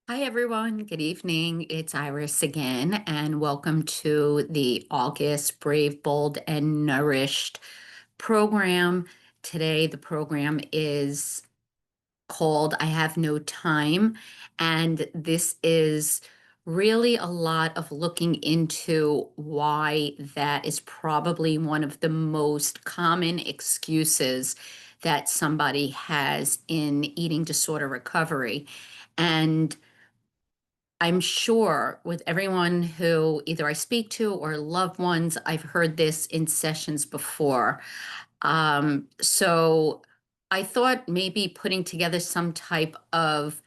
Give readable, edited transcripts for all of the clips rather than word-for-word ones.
Hi, everyone. Good evening. It's Iris again, and welcome to the August Brave, Bold, and Nourished program. Today, the program is called I Have No Time, and this is really a lot of looking into why that is probably one of the most common excuses that somebody has in eating disorder recovery. And I'm sure with everyone who either I speak to or loved ones, I've heard this in sessions before. So I thought maybe putting together some type of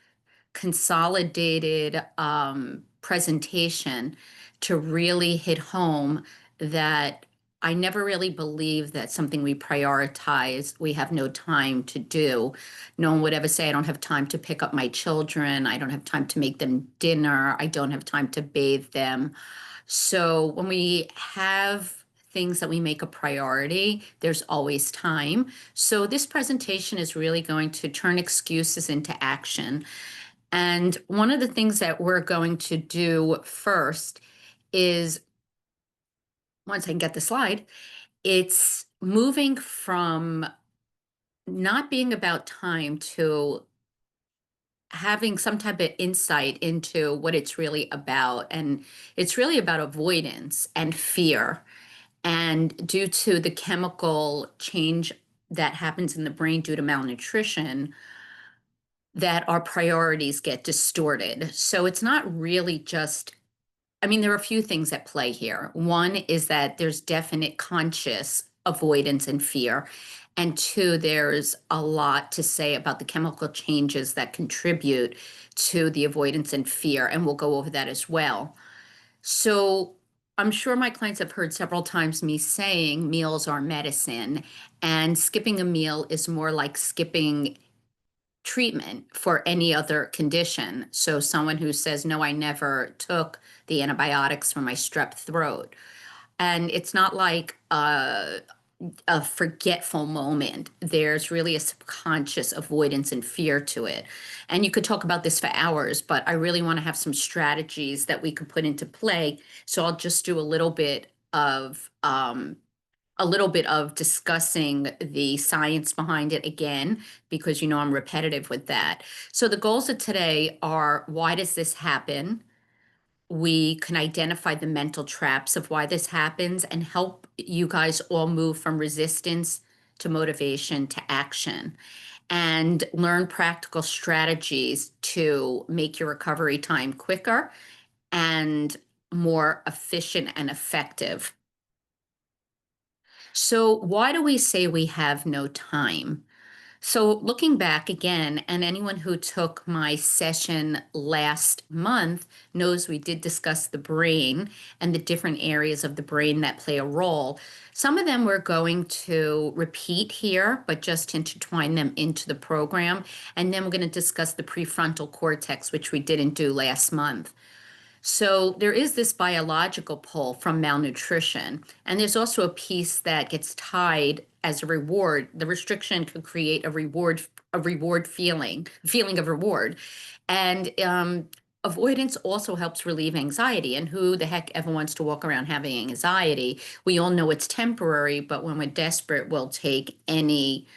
consolidated presentation to really hit home that I never really believed that something we prioritize, we have no time to do. No one would ever say, I don't have time to pick up my children. I don't have time to make them dinner. I don't have time to bathe them. So when we have things that we make a priority, there's always time. So this presentation is really going to turn excuses into action. And one of the things that we're going to do first is, once I can get the slide, it's moving from not being about time to having some type of insight into what it's really about. And it's really about avoidance and fear. And due to the chemical change that happens in the brain due to malnutrition, that our priorities get distorted. So it's not really just, I mean, there are a few things at play here. One is that there's definite conscious avoidance and fear. And two, there's a lot to say about the chemical changes that contribute to the avoidance and fear. And we'll go over that as well. So I'm sure my clients have heard several times me saying meals are medicine, and skipping a meal is more like skipping treatment for any other condition. So someone who says, no, I never took the antibiotics for my strep throat. And it's not like a forgetful moment. There's really a subconscious avoidance and fear to it. And you could talk about this for hours, but I really want to have some strategies that we could put into play. So I'll just do a little bit of discussing the science behind it again, because you know I'm repetitive with that. So the goals of today are, why does this happen? We can identify the mental traps of why this happens and help you guys all move from resistance to motivation to action, and learn practical strategies to make your recovery time quicker and more efficient and effective. So, why do we say we have no time? So, looking back again, and anyone who took my session last month knows we did discuss the brain and the different areas of the brain that play a role. Some of them we're going to repeat here, but just intertwine them into the program. And then we're going to discuss the prefrontal cortex, which we didn't do last month. So there is this biological pull from malnutrition, and there's also a piece that gets tied as a reward. The restriction could create a reward feeling of reward, and avoidance also helps relieve anxiety. And who the heck ever wants to walk around having anxiety? We all know it's temporary, but when we're desperate, we'll take any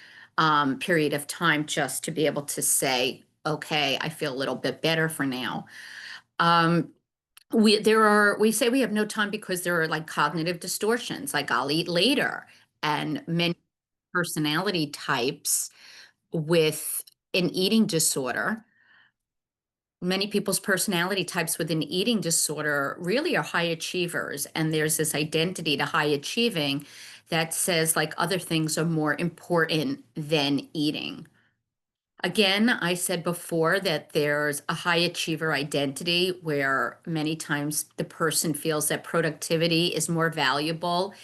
period of time just to be able to say, "Okay, I feel a little bit better for now." Um, we say we have no time because there are like cognitive distortions, like I'll eat later, and many personality types with an eating disorder. Many people's personality types with an eating disorder really are high achievers, and there's this identity to high achieving that says like other things are more important than eating. Again, I said before that there's a high achiever identity where many times the person feels that productivity is more valuable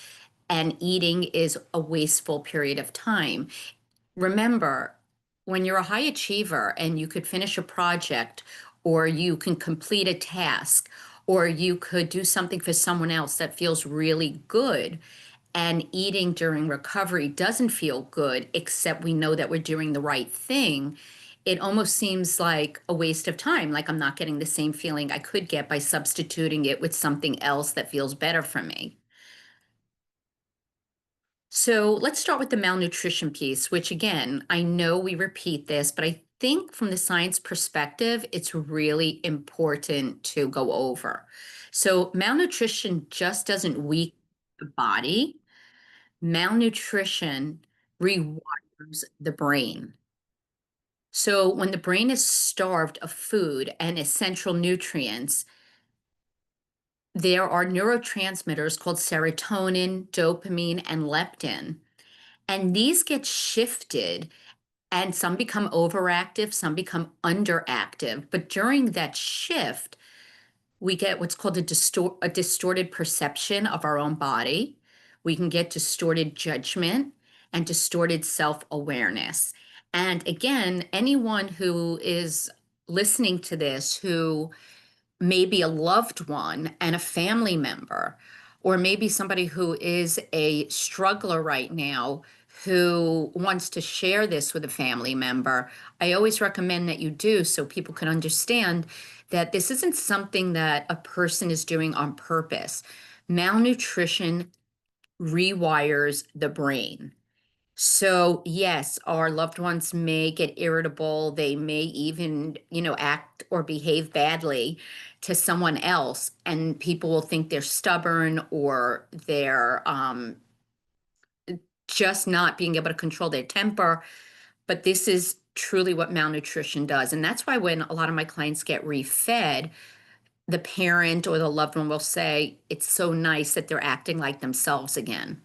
and eating is a wasteful period of time. Remember, when you're a high achiever and you could finish a project, or you can complete a task, or you could do something for someone else that feels really good, and eating during recovery doesn't feel good, except we know that we're doing the right thing, it almost seems like a waste of time, like I'm not getting the same feeling I could get by substituting it with something else that feels better for me. So let's start with the malnutrition piece, which again, I know we repeat this, but I think from the science perspective, it's really important to go over. So malnutrition just doesn't weaken the body. Malnutrition rewires the brain. So when the brain is starved of food and essential nutrients, there are neurotransmitters called serotonin, dopamine, and leptin. And these get shifted, and some become overactive, some become underactive. But during that shift, we get what's called a distorted perception of our own body. We can get distorted judgment and distorted self-awareness. And again, anyone who is listening to this who maybe a loved one and a family member, or maybe somebody who is a struggler right now who wants to share this with a family member, I always recommend that you do so people can understand that this isn't something that a person is doing on purpose. Malnutrition rewires the brain. So, yes, our loved ones may get irritable. They may even, act or behave badly to someone else, and people will think they're stubborn or they're just not being able to control their temper. But this is truly what malnutrition does. And that's why when a lot of my clients get refed, the parent or the loved one will say, it's so nice that they're acting like themselves again.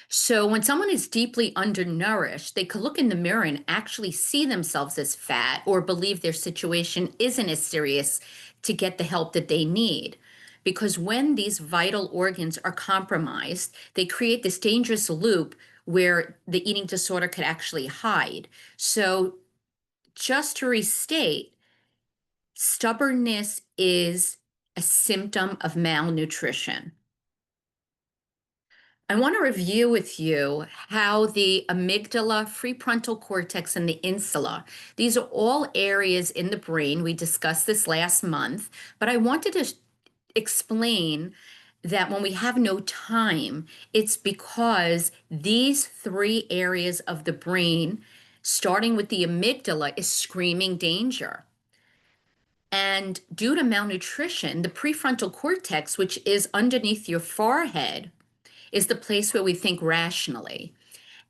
So when someone is deeply undernourished, they could look in the mirror and actually see themselves as fat or believe their situation isn't as serious to get the help that they need. Because when these vital organs are compromised, they create this dangerous loop where the eating disorder could actually hide. So just to restate, stubbornness is a symptom of malnutrition. I want to review with you how the amygdala, prefrontal cortex, and the insula, these are all areas in the brain. We discussed this last month, but I wanted to explain that when we have no time, it's because these three areas of the brain, starting with the amygdala, is screaming danger. And due to malnutrition, the prefrontal cortex, which is underneath your forehead, is the place where we think rationally.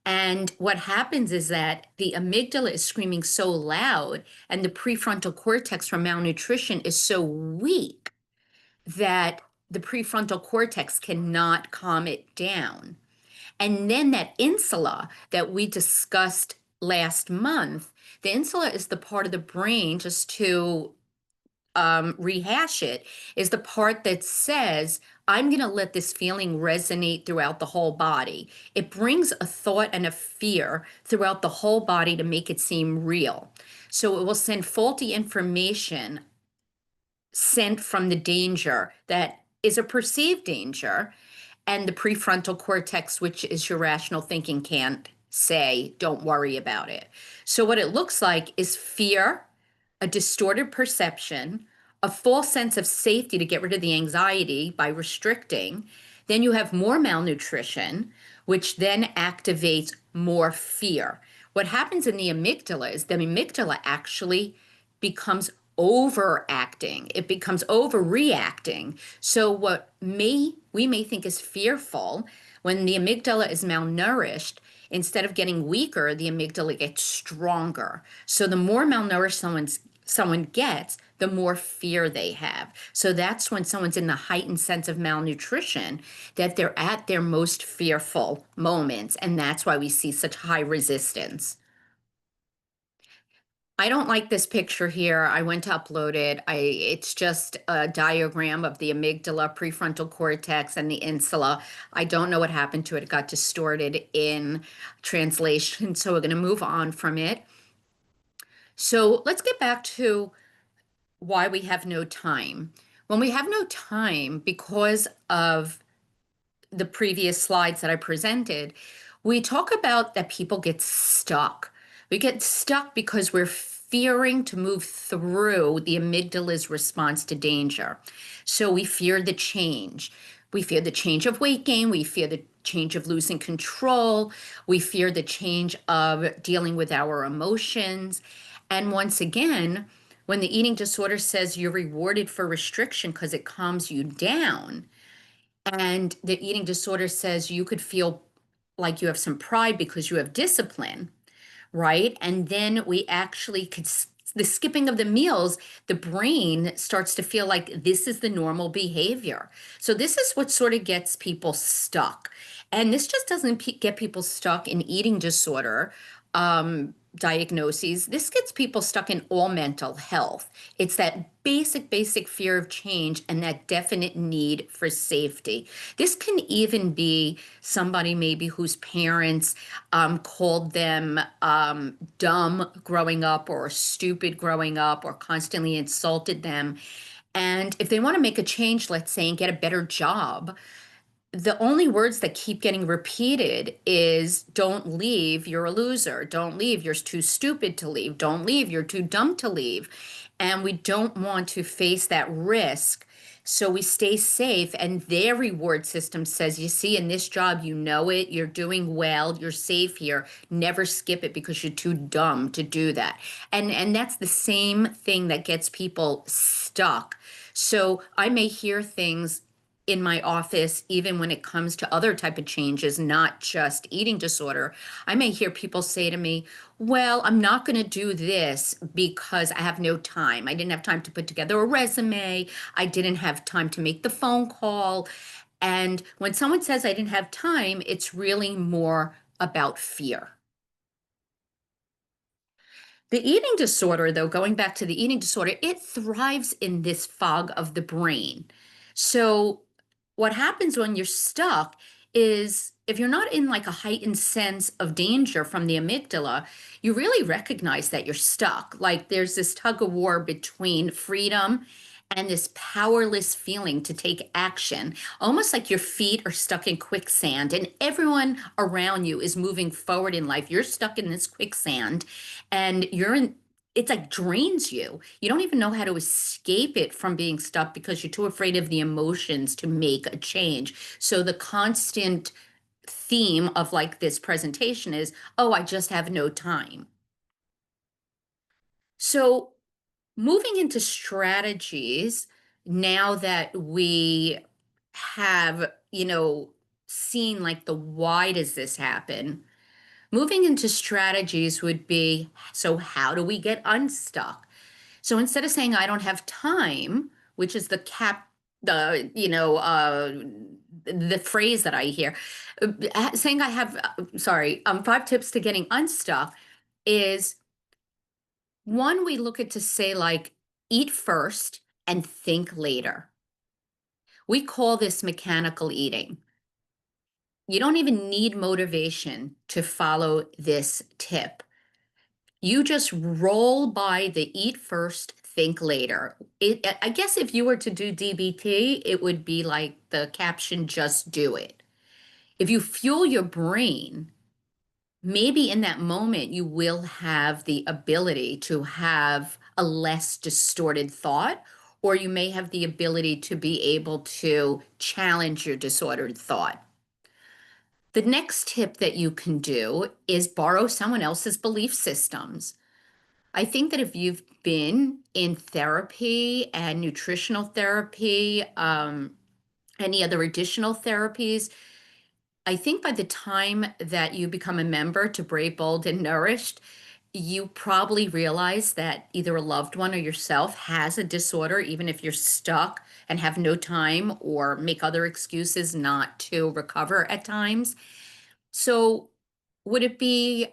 And what happens is that the amygdala is screaming so loud, and the prefrontal cortex from malnutrition is so weak that the prefrontal cortex cannot calm it down. And then that insula that we discussed last month, the insula is the part of the brain, just to rehash it, is the part that says, I'm going to let this feeling resonate throughout the whole body. It brings a thought and a fear throughout the whole body to make it seem real. So it will send faulty information sent from the danger that is a perceived danger, and the prefrontal cortex, which is your rational thinking, can't say, don't worry about it. So what it looks like is fear, a distorted perception, a false sense of safety to get rid of the anxiety by restricting. Then you have more malnutrition, which then activates more fear. What happens in the amygdala is the amygdala actually becomes overacting. It becomes overreacting. So what we may think is fearful, when the amygdala is malnourished, instead of getting weaker, the amygdala gets stronger. So the more malnourished someone gets, the more fear they have. So that's when someone's in the heightened sense of malnutrition, that they're at their most fearful moments. And that's why we see such high resistance. I don't like this picture here. I went to upload it. It's just a diagram of the amygdala, prefrontal cortex, and the insula. I don't know what happened to it. It got distorted in translation, so we're going to move on from it. So let's get back to why we have no time. When we have no time because of the previous slides that I presented, we talk about that people get stuck We get stuck because we're fearing to move through the amygdala's response to danger. So we fear the change. We fear the change of weight gain. We fear the change of losing control. We fear the change of dealing with our emotions. And once again, when the eating disorder says you're rewarded for restriction because it calms you down, and the eating disorder says you could feel like you have some pride because you have discipline, right? And then we actually could, the skipping of the meals, the brain starts to feel like this is the normal behavior. So this is what sort of gets people stuck. And this just doesn't get people stuck in eating disorder diagnoses. This gets people stuck in all mental health. It's that basic fear of change and that definite need for safety. This can even be somebody maybe whose parents called them dumb growing up or stupid growing up or constantly insulted them. And if they want to make a change, let's say, and get a better job, the only words that keep getting repeated is don't leave, you're a loser. Don't leave, you're too stupid to leave. Don't leave, you're too dumb to leave. And we don't want to face that risk. So we stay safe, and their reward system says, you see, in this job, you know it, you're doing well, you're safe here. Never skip it because you're too dumb to do that. And that's the same thing that gets people stuck. So I may hear things in my office, even when it comes to other type of changes, not just eating disorder. I may hear people say to me, well, I'm not going to do this because I have no time. I didn't have time to put together a resume. I didn't have time to make the phone call. And when someone says I didn't have time, it's really more about fear. The eating disorder, though, going back to the eating disorder, it thrives in this fog of the brain. So, what happens when you're stuck is if you're not in like a heightened sense of danger from the amygdala, you really recognize that you're stuck. Like there's this tug of war between freedom and this powerless feeling to take action, almost like your feet are stuck in quicksand and everyone around you is moving forward in life. You're stuck in this quicksand and you're in, it's like drains you. You don't even know how to escape it from being stuck because you're too afraid of the emotions to make a change. So the constant theme of like this presentation is, oh, I just have no time. So moving into strategies, now that we have, seen like the why does this happen? Moving into strategies would be, so how do we get unstuck? So instead of saying I don't have time, which is the phrase that I hear, saying I have, sorry, 5 tips to getting unstuck is one, we look at to say like eat first and think later. We call this mechanical eating. You don't even need motivation to follow this tip. You just roll by the eat first, think later. I guess if you were to do DBT, it would be like the caption, just do it. If you fuel your brain, maybe in that moment you will have the ability to have a less distorted thought, or you may have the ability to be able to challenge your disordered thought. The next tip that you can do is borrow someone else's belief systems. I think that if you've been in therapy and nutritional therapy, any other additional therapies, I think by the time that you become a member to Brave, Bold, and Nourished, you probably realize that either a loved one or yourself has a disorder, even if you're stuck and have no time or make other excuses not to recover at times. So, would it be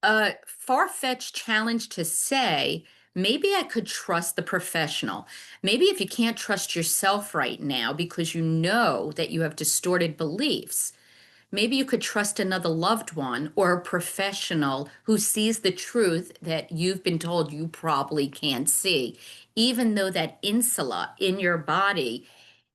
a far-fetched challenge to say, maybe I could trust the professional? Maybe if you can't trust yourself right now because you know that you have distorted beliefs, maybe you could trust another loved one or a professional who sees the truth that you've been told you probably can't see, even though that insula in your body,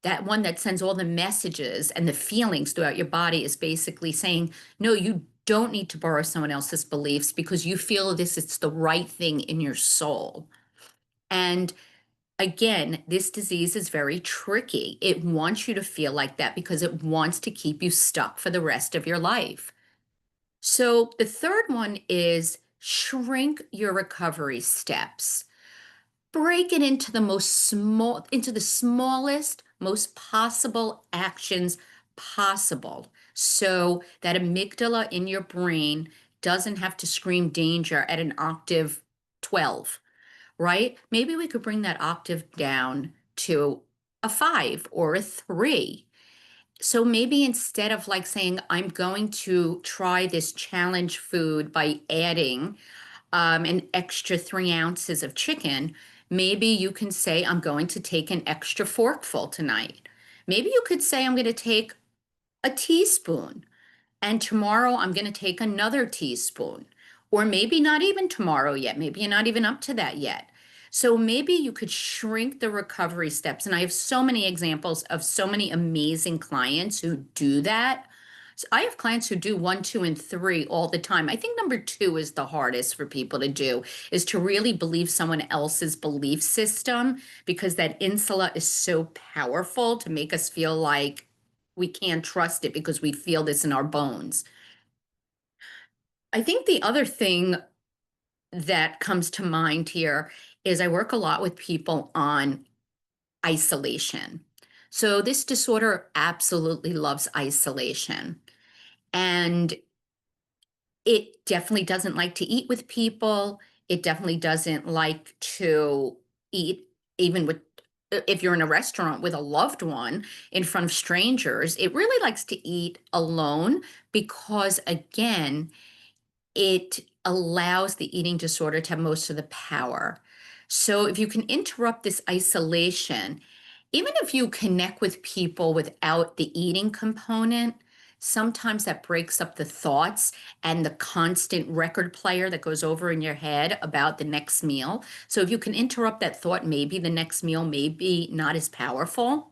that one that sends all the messages and the feelings throughout your body, is basically saying, no, you don't need to borrow someone else's beliefs because you feel this it's the right thing in your soul. And again, this disease is very tricky. It wants you to feel like that because it wants to keep you stuck for the rest of your life. So the third one is shrink your recovery steps. Break it into into the smallest, most possible actions possible. So that amygdala in your brain doesn't have to scream danger at an octave 12, right? Maybe we could bring that octave down to a 5 or a 3. So maybe instead of like saying, I'm going to try this challenge food by adding an extra 3 ounces of chicken, maybe you can say, I'm going to take an extra forkful tonight. Maybe you could say, I'm going to take a teaspoon. And tomorrow I'm going to take another teaspoon. Or maybe not even tomorrow yet. Maybe you're not even up to that yet. So maybe you could shrink the recovery steps. And I have so many examples of so many amazing clients who do that. So I have clients who do 1, 2, and 3 all the time. I think number 2 is the hardest for people to do, is to really believe someone else's belief system, because that insula is so powerful to make us feel like we can't trust it because we feel this in our bones. I think the other thing that comes to mind here is I work a lot with people on isolation. So this disorder absolutely loves isolation. And it definitely doesn't like to eat with people. It definitely doesn't like to eat even with, if you're in a restaurant with a loved one in front of strangers. It really likes to eat alone because, again, it allows the eating disorder to have most of the power. So if you can interrupt this isolation, even if you connect with people without the eating component, sometimes that breaks up the thoughts and the constant record player that goes over in your head about the next meal. So if you can interrupt that thought, maybe the next meal may be not as powerful.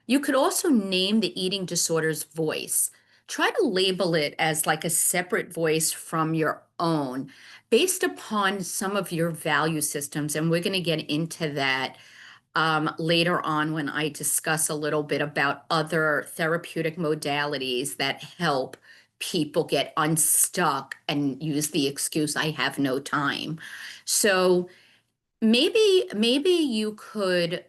You could also name the eating disorder's voice. Try to label it as like a separate voice from your own based upon some of your value systems. And we're going to get into that later on when I discuss a little bit about other therapeutic modalities that help people get unstuck and use the excuse, I have no time. So maybe you could,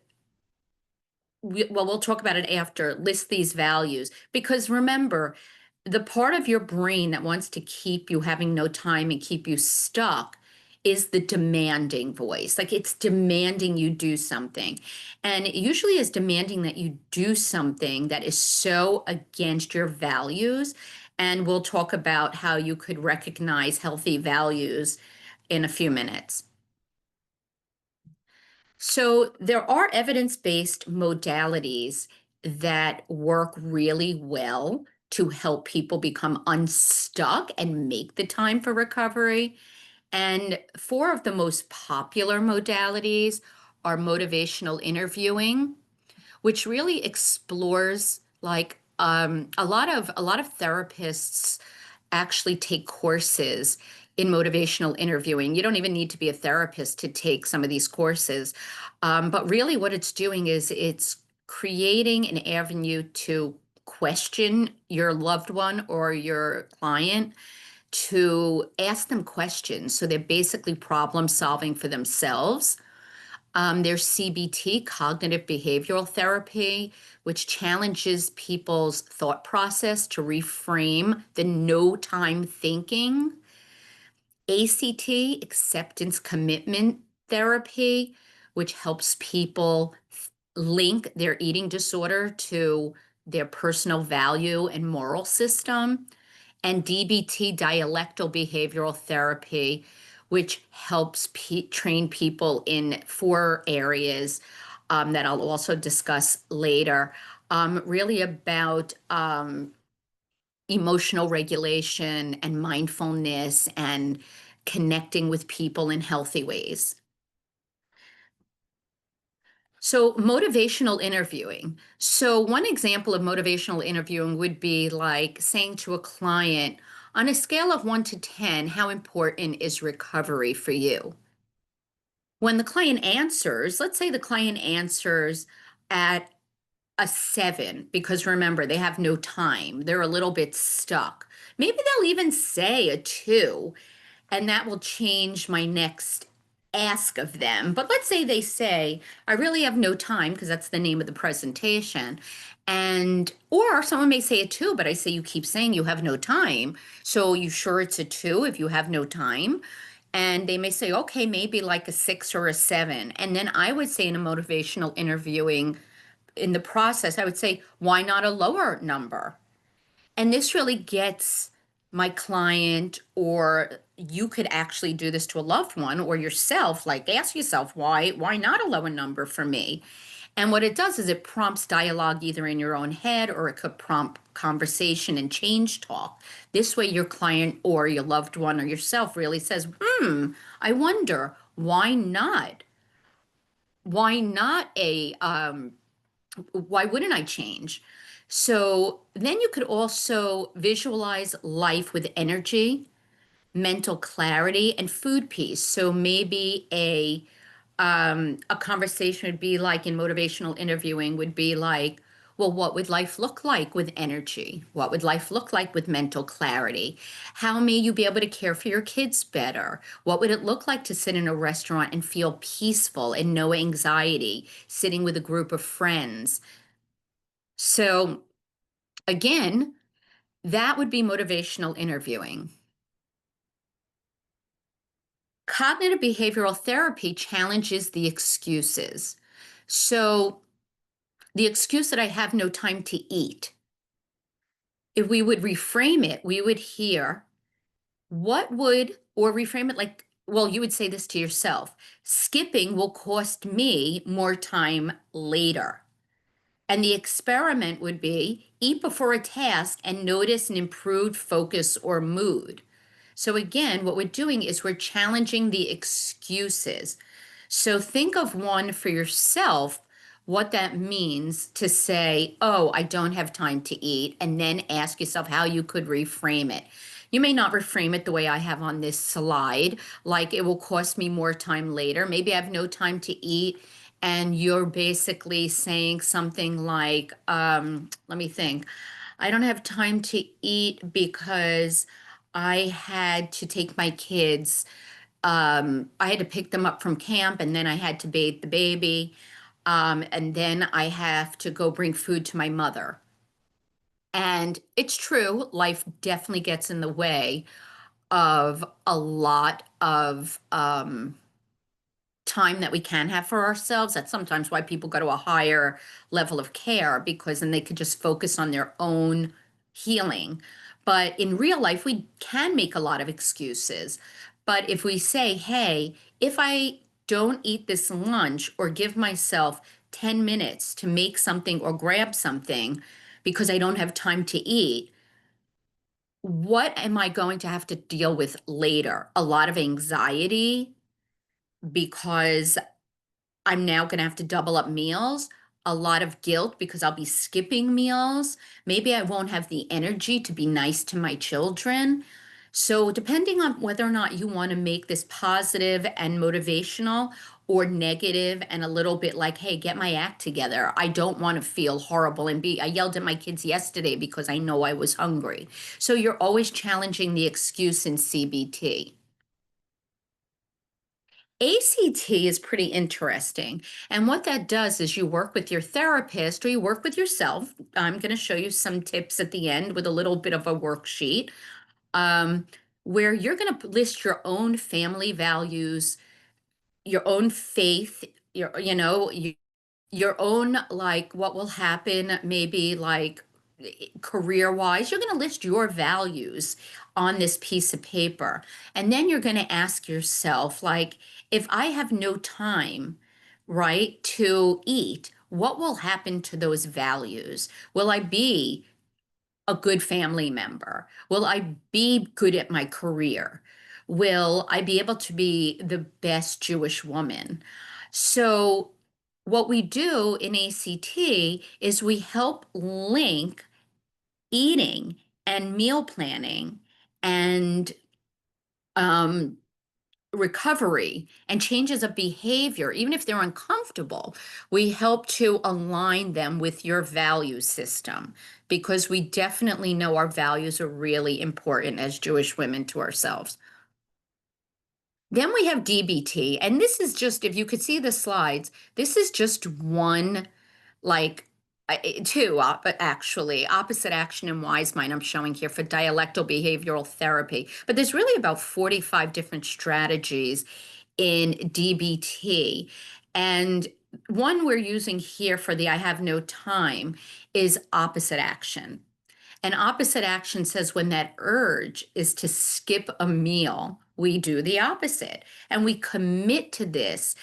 well, we'll talk about it after, list these values. Because remember, the part of your brain that wants to keep you having no time and keep you stuck is the demanding voice. Like it's demanding you do something. And it usually is demanding that you do something that is so against your values. And we'll talk about how you could recognize healthy values in a few minutes. So there are evidence-based modalities that work really well to help people become unstuck and make the time for recovery. And 4 of the most popular modalities are motivational interviewing, which really explores like a lot of therapists actually take courses in motivational interviewing. You don't even need to be a therapist to take some of these courses. But really, what it's doing is it's creating an avenue to question your loved one or your client, to ask them questions. So they're basically problem solving for themselves. There's CBT, cognitive behavioral therapy, which challenges people's thought process to reframe the no time thinking. ACT, acceptance commitment therapy, which helps people link their eating disorder to their personal value and moral system. And DBT, dialectal behavioral therapy, which helps train people in 4 areas that I'll also discuss later, really about emotional regulation and mindfulness and connecting with people in healthy ways. So, motivational interviewing. So, one example of motivational interviewing would be like saying to a client, On a scale of 1 to 10, how important is recovery for you? When the client answers, let's say the client answers at a 7, because remember, they have no time. They're a little bit stuck. Maybe they'll even say a 2, and that will change my next ask of them. But let's say they say, I really have no time, because that's the name of the presentation. And, or someone may say a 2, but I say, you keep saying you have no time. So you sure it's a 2 if you have no time? And they may say, okay, maybe like a 6 or a 7. And then I would say in a motivational interviewing, in the process, I would say, why not a lower number? And this really gets my client, or you could actually do this to a loved one or yourself, like ask yourself, why not a lower number for me? And what it does is it prompts dialogue either in your own head, or it could prompt conversation and change talk. This way, your client or your loved one or yourself really says, I wonder, why not? Why not why wouldn't I change? So then you could also visualize life with energy, mental clarity, and food peace. So maybe a conversation would be like, in motivational interviewing, would be like, well, what would life look like with energy? What would life look like with mental clarity? How may you be able to care for your kids better? What would it look like to sit in a restaurant and feel peaceful and no anxiety, sitting with a group of friends? So again, that would be motivational interviewing. Cognitive behavioral therapy challenges the excuses. So the excuse that I have no time to eat, if we would reframe it, we would hear what would, or reframe it like, well, you would say this to yourself: skipping will cost me more time later. And the experiment would be eat before a task and notice an improved focus or mood. So, again, what we're doing is we're challenging the excuses. So, think of one for yourself, what that means to say, oh, I don't have time to eat, and then ask yourself how you could reframe it. You may not reframe it the way I have on this slide, like it will cost me more time later. Maybe I have no time to eat, and you're basically saying something like, let me think, I don't have time to eat because I had to take my kids. I had to pick them up from camp, and then I had to bathe the baby. And then I have to go bring food to my mother. And it's true, life definitely gets in the way of a lot of time that we can have for ourselves. That's sometimes why people go to a higher level of care, because then they could just focus on their own healing. But in real life, we can make a lot of excuses. But if we say, hey, if I don't eat this lunch, or give myself 10 minutes to make something or grab something because I don't have time to eat, what am I going to have to deal with later? A lot of anxiety, because I'm now going to have to double up meals, a lot of guilt because I'll be skipping meals. Maybe I won't have the energy to be nice to my children. So, depending on whether or not you want to make this positive and motivational, or negative and a little bit like, hey, get my act together. I don't want to feel horrible and I yelled at my kids yesterday because I know I was hungry. So, you're always challenging the excuse in CBT. ACT is pretty interesting. And what that does is you work with your therapist or you work with yourself. I'm going to show you some tips at the end with a little bit of a worksheet, um, where you're going to list your own family values, your own faith, your own, like, what will happen, maybe like career wise. You're going to list your values on this piece of paper. And then you're going to ask yourself, like, if I have no time, right, to eat, what will happen to those values? Will I be a good family member? Will I be good at my career? Will I be able to be the best Jewish woman? So, what we do in ACT is we help link eating and meal planning and um, recovery and changes of behavior, even if they're uncomfortable, we help to align them with your value system because we definitely know our values are really important as Jewish women to ourselves. Then we have DBT, and this is just, if you could see the slides, this is just one, like two, but actually, opposite action and wise mind I'm showing here for dialectal behavioral therapy. But there's really about 45 different strategies in DBT. And one we're using here for the I have no time is opposite action. And opposite action says when that urge is to skip a meal, we do the opposite. And we commit to this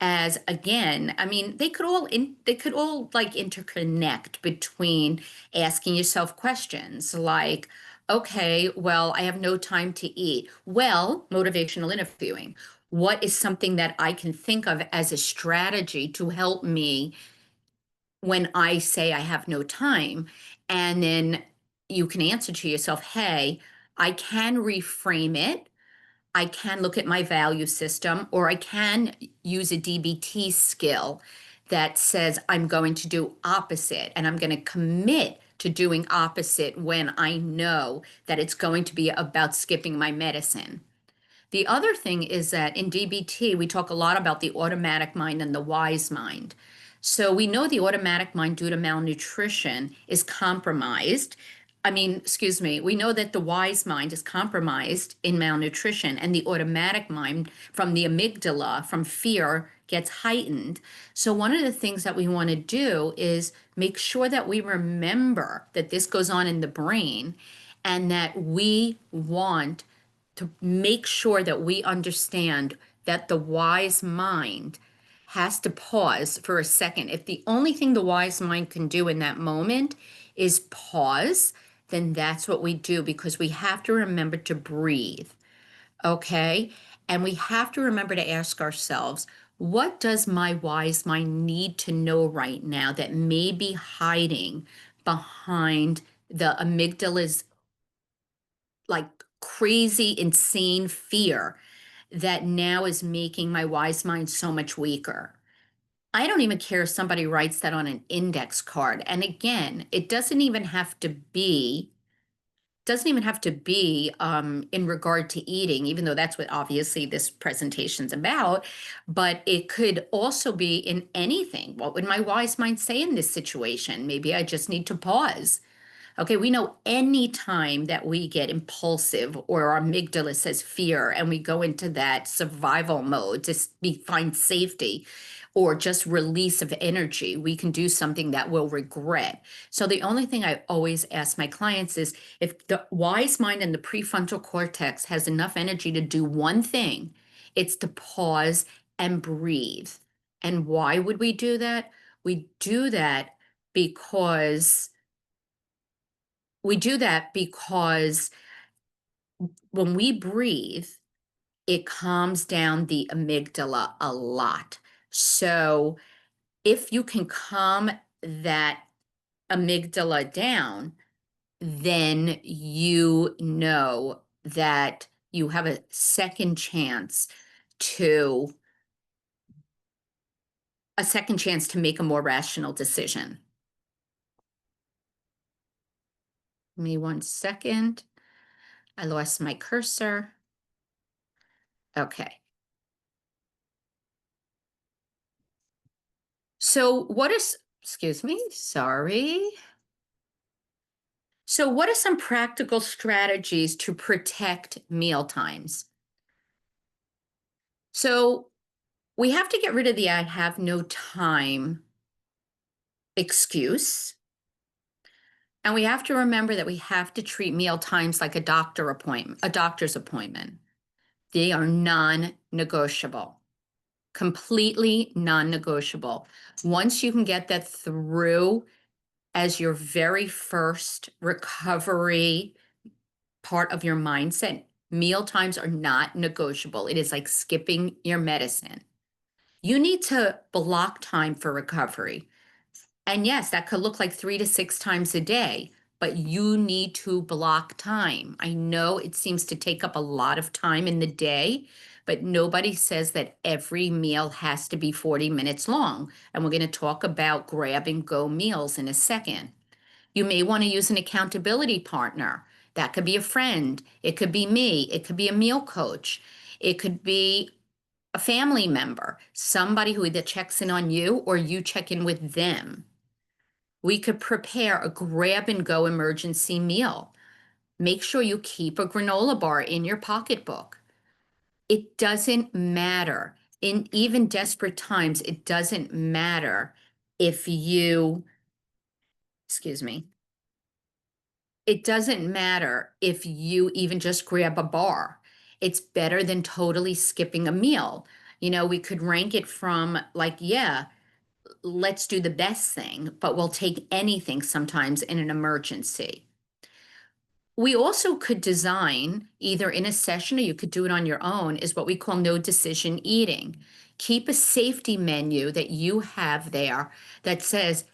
as, again, I mean, they could all like interconnect between asking yourself questions like, okay, well, I have no time to eat. Well, motivational interviewing. What is something that I can think of as a strategy to help me when I say I have no time? And then you can answer to yourself, hey, I can reframe it. I can look at my value system, or I can use a DBT skill that says I'm going to do opposite and I'm going to commit to doing opposite when I know that it's going to be about skipping my medicine. The other thing is that in DBT, we talk a lot about the automatic mind and the wise mind. So we know the automatic mind, due to malnutrition, is compromised. I mean, excuse me, we know that the wise mind is compromised in malnutrition, and the automatic mind from the amygdala, from fear, gets heightened. So, one of the things that we want to do is make sure that we remember that this goes on in the brain and that we want to make sure that we understand that the wise mind has to pause for a second. If the only thing the wise mind can do in that moment is pause, then that's what we do because we have to remember to breathe. Okay. And we have to remember to ask ourselves, what does my wise mind need to know right now that may be hiding behind the amygdala's like crazy, insane fear that now is making my wise mind so much weaker? I don't even care if somebody writes that on an index card. And again, it doesn't even have to be in regard to eating, even though that's what obviously this presentation's about. But it could also be in anything. What would my wise mind say in this situation? Maybe I just need to pause. Okay, we know any time that we get impulsive or our amygdala says fear and we go into that survival mode to find safety or just release of energy, we can do something that we'll regret. So the only thing I always ask my clients is if the wise mind and the prefrontal cortex has enough energy to do one thing, it's to pause and breathe. And why would we do that? We do that because we do that because when we breathe, it calms down the amygdala a lot. So if you can calm that amygdala down, then you know that you have a second chance to make a more rational decision. Give me 1 second. I lost my cursor. Okay. So excuse me, sorry. So what are some practical strategies to protect meal times? So we have to get rid of the I have no time excuse. And we have to remember that we have to treat meal times like a doctor's appointment. They are non-negotiable, completely non-negotiable. Once you can get that through as your very first recovery part of your mindset, meal times are not negotiable. It is like skipping your medicine. You need to block time for recovery. And yes, that could look like 3 to 6 times a day, but you need to block time. I know it seems to take up a lot of time in the day, but nobody says that every meal has to be 40 minutes long. And we're going to talk about grab and go meals in a second. You may want to use an accountability partner. That could be a friend. It could be me. It could be a meal coach. It could be a family member, somebody who either checks in on you or you check in with them. We could prepare a grab and go emergency meal. Make sure you keep a granola bar in your pocketbook. It doesn't matter. In even desperate times, it doesn't matter if you, excuse me, it doesn't matter if you even just grab a bar. It's better than totally skipping a meal. We could rank it from like, yeah, let's do the best thing, but we'll take anything sometimes in an emergency. We also could design, either in a session or you could do it on your own, is what we call no decision eating. Keep a safety menu that you have there that says,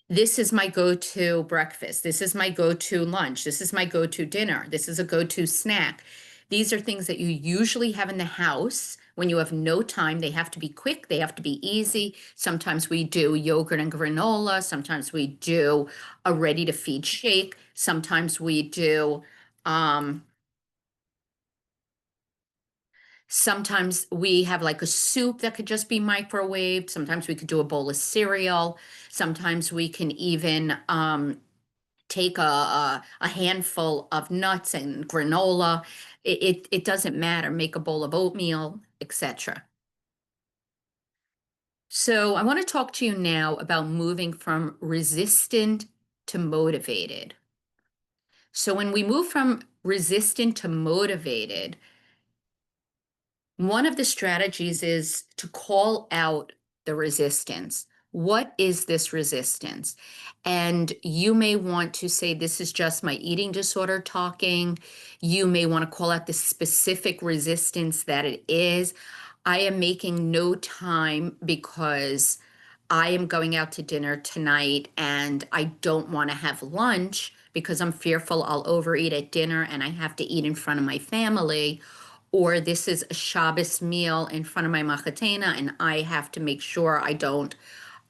this is my go-to breakfast. This is my go-to lunch. This is my go-to dinner. This is a go-to snack. These are things that you usually have in the house when you have no time. They have to be quick. They have to be easy. Sometimes we do yogurt and granola. Sometimes we do a ready-to-feed shake. Sometimes we do um, sometimes we have like a soup that could just be microwaved. Sometimes we could do a bowl of cereal. Sometimes we can even take a handful of nuts and granola. It doesn't matter. Make a bowl of oatmeal, etc. So I want to talk to you now about moving from resistant to motivated. So when we move from resistant to motivated, one of the strategies is to call out the resistance. What is this resistance? And you may want to say, this is just my eating disorder talking. You may want to call out the specific resistance that it is. I am making no time because I am going out to dinner tonight and I don't want to have lunch because I'm fearful I'll overeat at dinner and I have to eat in front of my family. Or this is a Shabbos meal in front of my machatena and I have to make sure I don't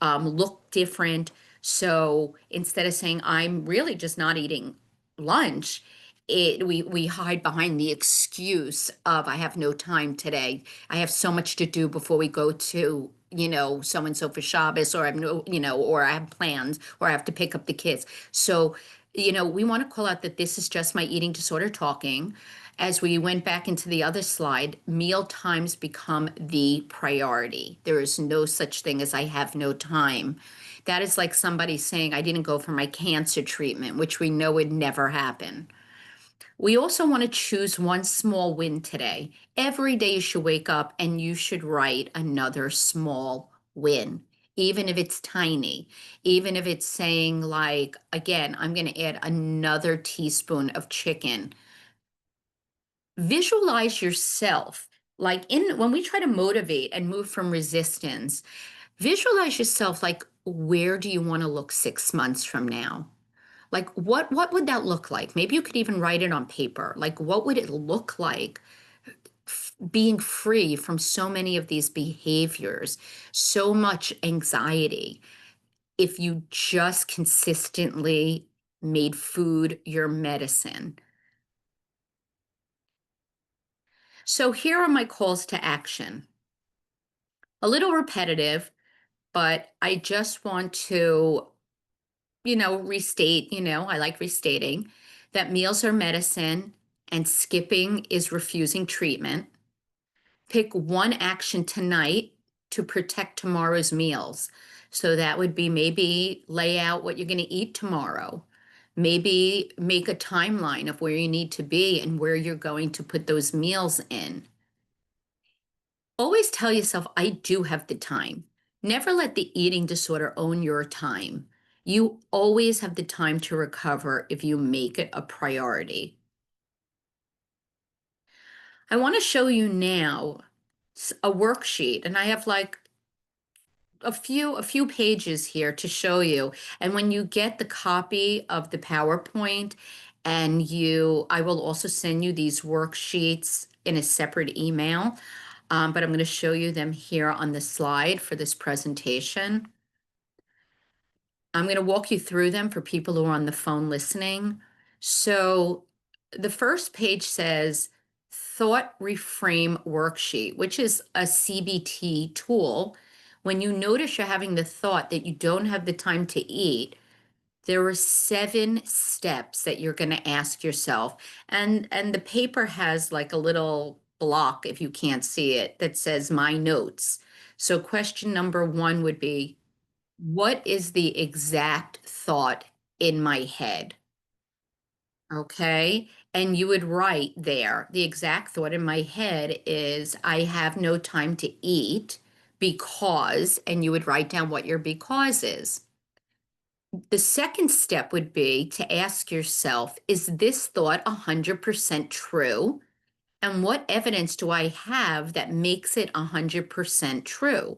look different. So instead of saying I'm really just not eating lunch, we hide behind the excuse of I have no time today. I have so much to do before we go to so and so for Shabbos, or I have no, or I have plans, or I have to pick up the kids. So we want to call out that this is just my eating disorder talking. As we went back into the other slide, meal times become the priority. There is no such thing as I have no time. That is like somebody saying, I didn't go for my cancer treatment, which we know would never happen. We also want to choose one small win today. Every day you should wake up and you should write another small win, even if it's tiny, even if it's saying, like, again, I'm going to add another teaspoon of chicken. Visualize yourself like in when we try to motivate and move from resistance, visualize yourself like, where do you want to look 6 months from now? Like what would that look like? Maybe you could even write it on paper. Like what would it look like being free from so many of these behaviors, so much anxiety, if you just consistently made food your medicine? So here are my calls to action. A little repetitive, but I just want to, restate, I like restating that meals are medicine and skipping is refusing treatment. Pick one action tonight to protect tomorrow's meals. So that would be maybe lay out what you're going to eat tomorrow. Maybe make a timeline of where you need to be and where you're going to put those meals in. Always tell yourself, I do have the time. Never let the eating disorder own your time. You always have the time to recover if you make it a priority. I want to show you now a worksheet, and I have like a few pages here to show you. And when you get the copy of the PowerPoint, I will also send you these worksheets in a separate email. But I'm going to show you them here on the slide for this presentation. I'm going to walk you through them for people who are on the phone listening. So the first page says Thought Reframe Worksheet, which is a CBT tool. When you notice you're having the thought that you don't have the time to eat, there are 7 steps that you're going to ask yourself. And the paper has like a little block, if you can't see it, that says My Notes. So question number 1 would be, what is the exact thought in my head? Okay. And you would write there, the exact thought in my head is, I have no time to eat because, and you would write down what your because is. The second step would be to ask yourself, is this thought 100% true? And what evidence do I have that makes it 100% true?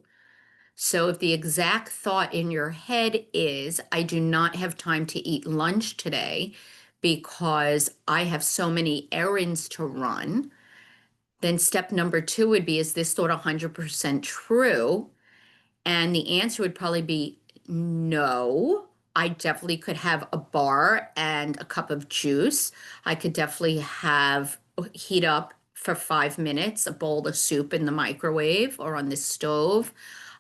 So if the exact thought in your head is, I do not have time to eat lunch today because I have so many errands to run, then step number 2 would be, is this thought 100% true? And the answer would probably be no. I definitely could have a bar and a cup of juice. I could definitely heat up for 5 minutes a bowl of soup in the microwave or on the stove.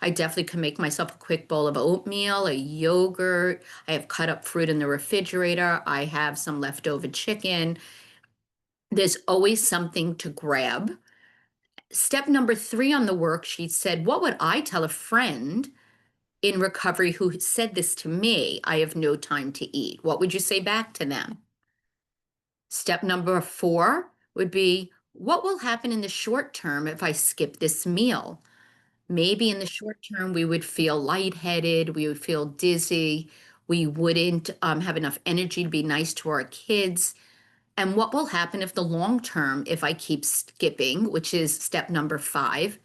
I definitely can make myself a quick bowl of oatmeal, a yogurt. I have cut up fruit in the refrigerator. I have some leftover chicken. There's always something to grab. Step number 3 on the worksheet said, what would I tell a friend in recovery who said this to me? I have no time to eat. What would you say back to them? Step number 4 would be, what will happen in the short term if I skip this meal? Maybe in the short term, we would feel lightheaded, we would feel dizzy, we wouldn't have enough energy to be nice to our kids. And what will happen if the long term, if I keep skipping, which is step number 5,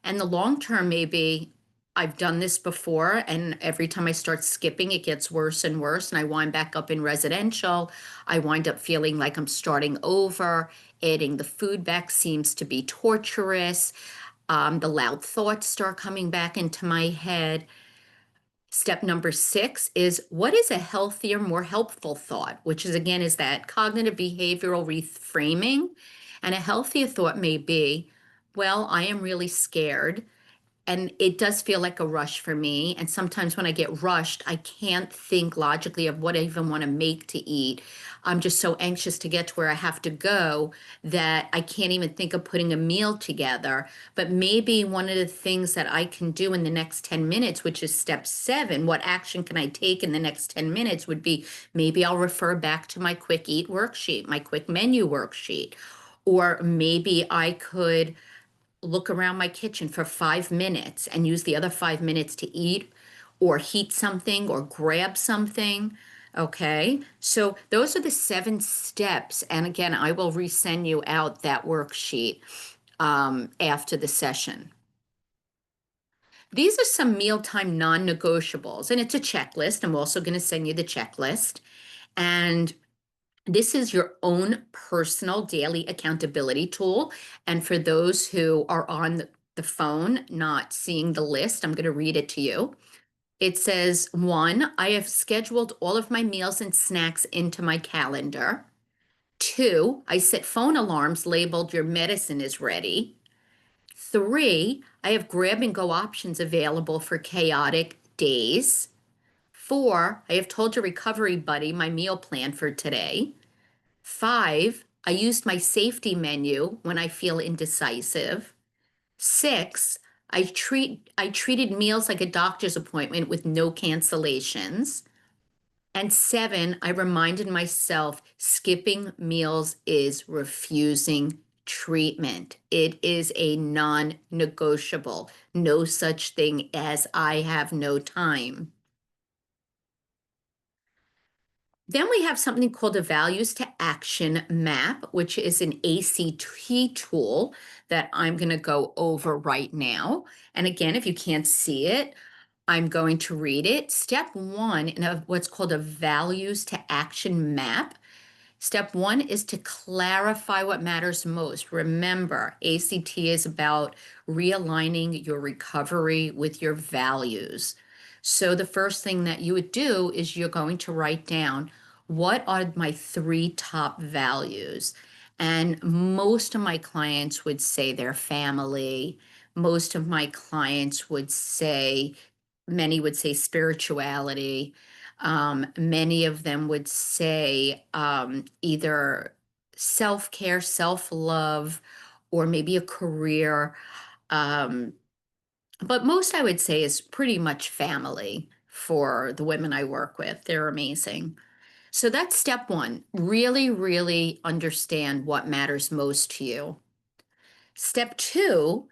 and the long term may be, I've done this before, and every time I start skipping, it gets worse and worse. And I wind back up in residential. I wind up feeling like I'm starting over. Adding the food back seems to be torturous. The loud thoughts start coming back into my head. Step number 6 is, what is a healthier, more helpful thought? Which is, again, is that cognitive behavioral reframing. And a healthier thought may be, well, I am really scared. And it does feel like a rush for me. And sometimes when I get rushed, I can't think logically of what I even want to make to eat. I'm just so anxious to get to where I have to go that I can't even think of putting a meal together. But maybe one of the things that I can do in the next 10 minutes, which is step 7, what action can I take in the next 10 minutes, would be, maybe I'll refer back to my quick eat worksheet, my quick menu worksheet. Or maybe I could look around my kitchen for 5 minutes and use the other 5 minutes to eat or heat something or grab something. Okay, so those are the 7 steps. And again, I will resend you out that worksheet after the session. These are some mealtime non-negotiables, and it's a checklist. I'm also going to send you the checklist. And this is your own personal daily accountability tool. And for those who are on the phone, not seeing the list, I'm going to read it to you. It says, 1, I have scheduled all of my meals and snacks into my calendar. 2, I set phone alarms labeled your medicine is ready. 3, I have grab and go options available for chaotic days. 4, I have told your recovery buddy my meal plan for today. 5, I used my safety menu when I feel indecisive. 6, I treated meals like a doctor's appointment with no cancellations. And 7, I reminded myself skipping meals is refusing treatment. It is a non-negotiable. No such thing as I have no time. Then we have something called a values to action map, which is an ACT tool that I'm going to go over right now. And again, if you can't see it, I'm going to read it. Step one in what's called a values to action map. Step one is to clarify what matters most. Remember, ACT is about realigning your recovery with your values. So, the first thing that you would do is you're going to write down what are my three top values. And most of my clients would say their family. Most of my clients would say, many would say spirituality. Many of them would say either self care, self love, or maybe a career. Um, but most I would say is pretty much family for the women I work with. They're amazing. So that's step one. Really, really understand what matters most to you. Step two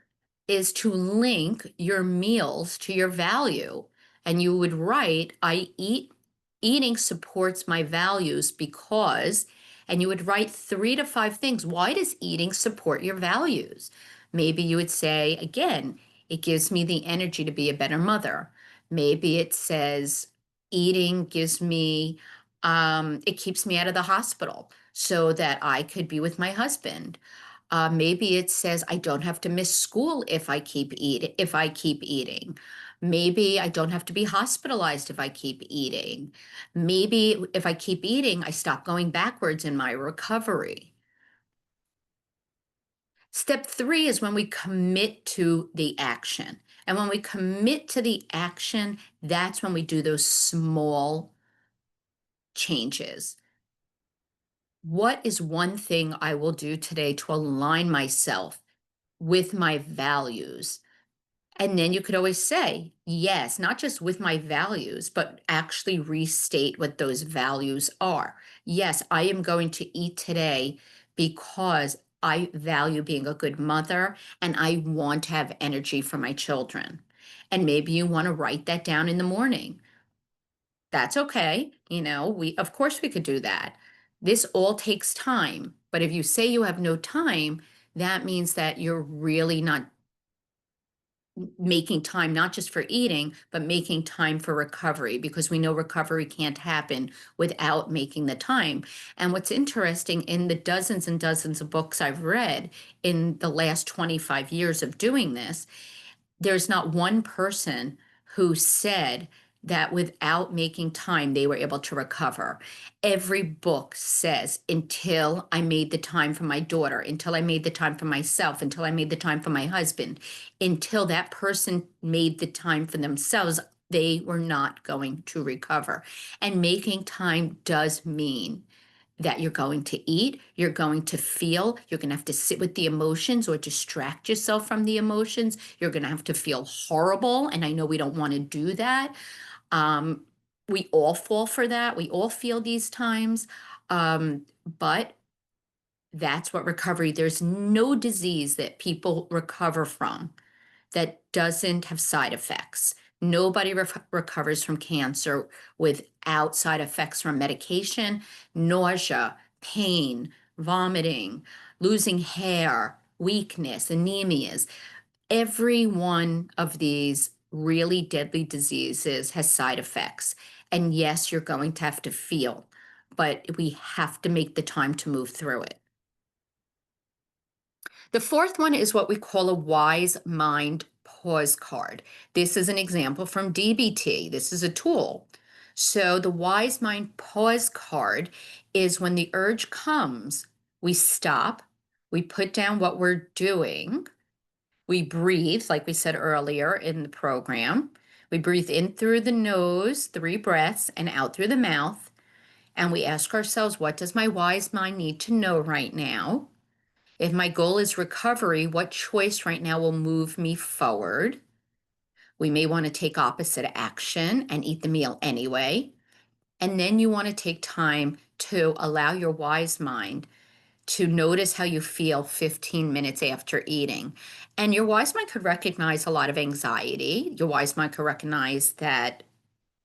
is to link your meals to your value. And you would write, eating supports my values because, and you would write 3 to 5 things. Why does eating support your values? Maybe you would say, again, it gives me the energy to be a better mother. Maybe it says, eating gives me, it keeps me out of the hospital so that I could be with my husband. Maybe it says I don't have to miss school if I keep eating. Maybe I don't have to be hospitalized if I keep eating. Maybe if I keep eating, I stop going backwards in my recovery. Step three is when we commit to the action. And when we commit to the action, that's when we do those small changes. What is one thing I will do today to align myself with my values? And then you could always say, yes, not just with my values, but actually restate what those values are. Yes, I am going to eat today because I value being a good mother and I want to have energy for my children. And maybe you want to write that down in the morning. That's okay. Of course we could do that. This all takes time. But if you say you have no time, that means that you're really not making time not just for eating, but making time for recovery, because we know recovery can't happen without making the time. And what's interesting, in the dozens and dozens of books I've read in the last 25 years of doing this, there's not one person who said that without making time, they were able to recover. Every book says, until I made the time for my daughter, until I made the time for myself, until I made the time for my husband, until that person made the time for themselves, they were not going to recover. And making time does mean that you're going to eat, you're going to feel, you're going to have to sit with the emotions or distract yourself from the emotions. You're going to have to feel horrible. And I know we don't want to do that. Um, we all fall for that. We all feel these times. But that's what recovery, there's no disease that people recover from that doesn't have side effects. Nobody recovers from cancer without side effects from medication, nausea, pain, vomiting, losing hair, weakness, anemias. Every one of these really deadly diseases has side effects. And yes, you're going to have to feel, but we have to make the time to move through it. The fourth one is what we call a wise mind pause card. This is an example from DBT. This is a tool. So the wise mind pause card is when the urge comes, we stop, we put down what we're doing, we breathe, like we said earlier in the program. We breathe in through the nose, 3 breaths, and out through the mouth. And we ask ourselves, what does my wise mind need to know right now? If my goal is recovery, what choice right now will move me forward? We may want to take opposite action and eat the meal anyway. And then you want to take time to allow your wise mind to notice how you feel 15 minutes after eating. And your wise mind could recognize a lot of anxiety. Your wise mind could recognize that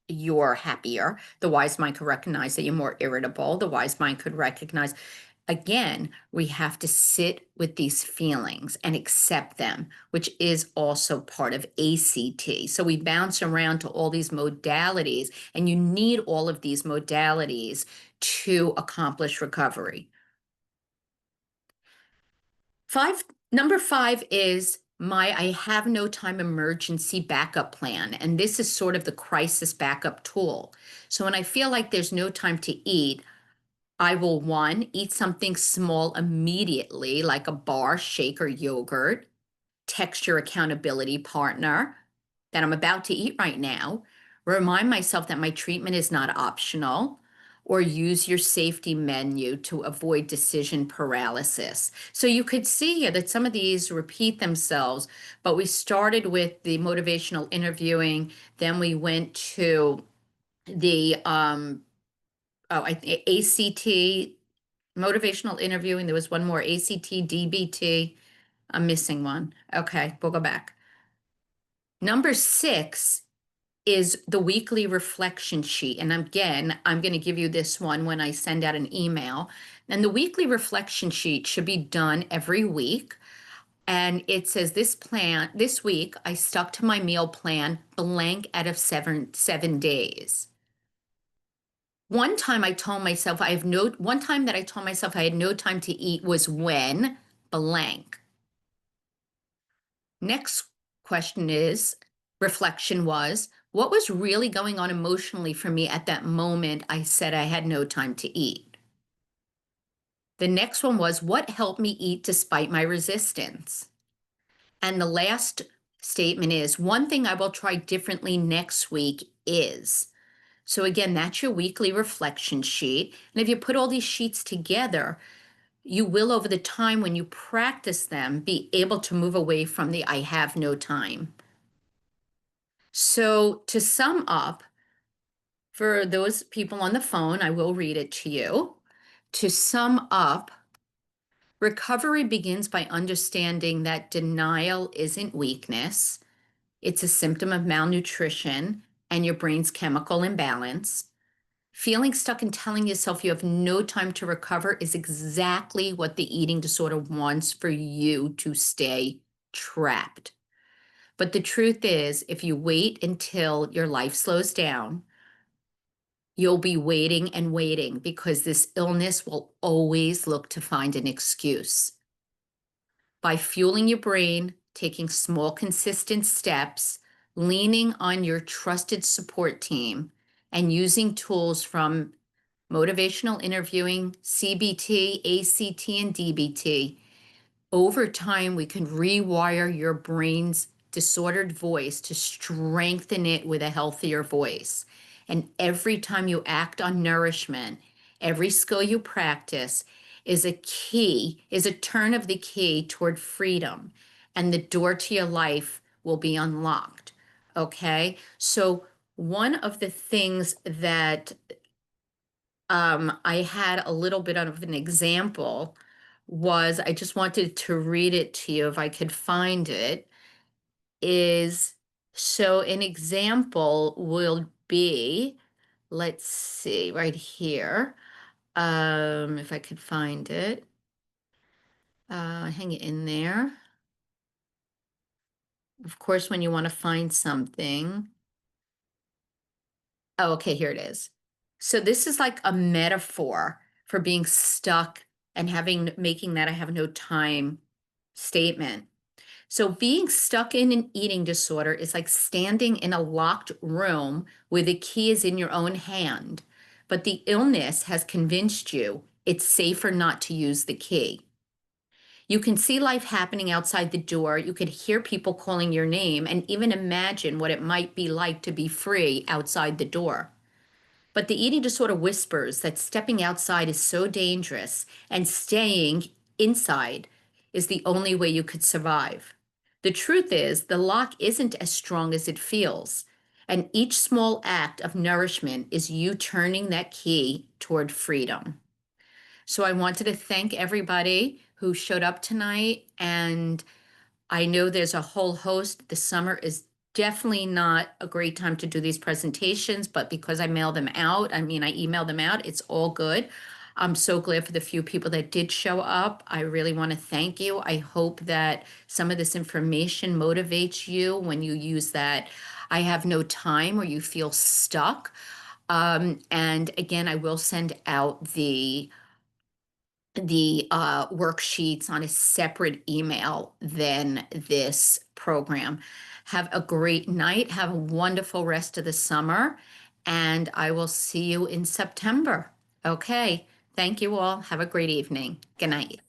you're happier. The wise mind could recognize that you're more irritable. The wise mind could recognize again, we have to sit with these feelings and accept them, which is also part of ACT. So we bounce around to all these modalities, and you need all of these modalities to accomplish recovery. Number five is my I have no time emergency backup plan. And this is sort of the crisis backup tool. So when I feel like there's no time to eat, I will, one, eat something small immediately, like a bar, shake, or yogurt, text your accountability partner that I'm about to eat right now, remind myself that my treatment is not optional, or use your safety menu to avoid decision paralysis. So you could see here that some of these repeat themselves, but we started with the motivational interviewing, then we went to the ACT, motivational interviewing. There was one more, ACT, DBT. I'm missing one. Okay, we'll go back. Number six is the weekly reflection sheet. And again, I'm going to give you this one when I send out an email. And the weekly reflection sheet should be done every week. And it says this week, I stuck to my meal plan blank out of seven days. One time that I told myself I had no time to eat was when blank. Next reflection was, what was really going on emotionally for me at that moment I said I had no time to eat? The next one was, what helped me eat despite my resistance? And the last statement is, one thing I will try differently next week is. So again, that's your weekly reflection sheet. And if you put all these sheets together, you will, over the time when you practice them, be able to move away from the I have no time. So to sum up, for those people on the phone, I will read it to you. To sum up, recovery begins by understanding that denial isn't weakness. It's a symptom of malnutrition and your brain's chemical imbalance. Feeling stuck and telling yourself you have no time to recover is exactly what the eating disorder wants for you to stay trapped. But the truth is, if you wait until your life slows down, you'll be waiting and waiting because this illness will always look to find an excuse. By fueling your brain, taking small, consistent steps, leaning on your trusted support team, and using tools from motivational interviewing, CBT, ACT, and DBT, over time, we can rewire your brain's disordered voice to strengthen it with a healthier voice. And every time you act on nourishment, every skill you practice is a turn of the key toward freedom, and the door to your life will be unlocked. Okay? So, one of the things that I had a little bit of an example was, I just wanted to read it to you if I could find it, is, so an example will be, let's see, right here, if I could find it, hang it in there. Of course, when you want to find something. Oh, okay, here it is. So this is like a metaphor for being stuck and making that I have no time statement. So being stuck in an eating disorder is like standing in a locked room where the key is in your own hand, but the illness has convinced you it's safer not to use the key. You can see life happening outside the door. You could hear people calling your name and even imagine what it might be like to be free outside the door. But the eating disorder whispers that stepping outside is so dangerous and staying inside is the only way you could survive. The truth is, the lock isn't as strong as it feels, and each small act of nourishment is you turning that key toward freedom. So I wanted to thank everybody who showed up tonight, and I know there's a whole host. The summer is definitely not a great time to do these presentations, but because I email them out, it's all good. I'm so glad for the few people that did show up. I really want to thank you. I hope that some of this information motivates you when you use that I have no time or you feel stuck. And again, I will send out the worksheets on a separate email than this program. Have a great night. Have a wonderful rest of the summer, and I will see you in September. Okay. Thank you all. Have a great evening. Good night.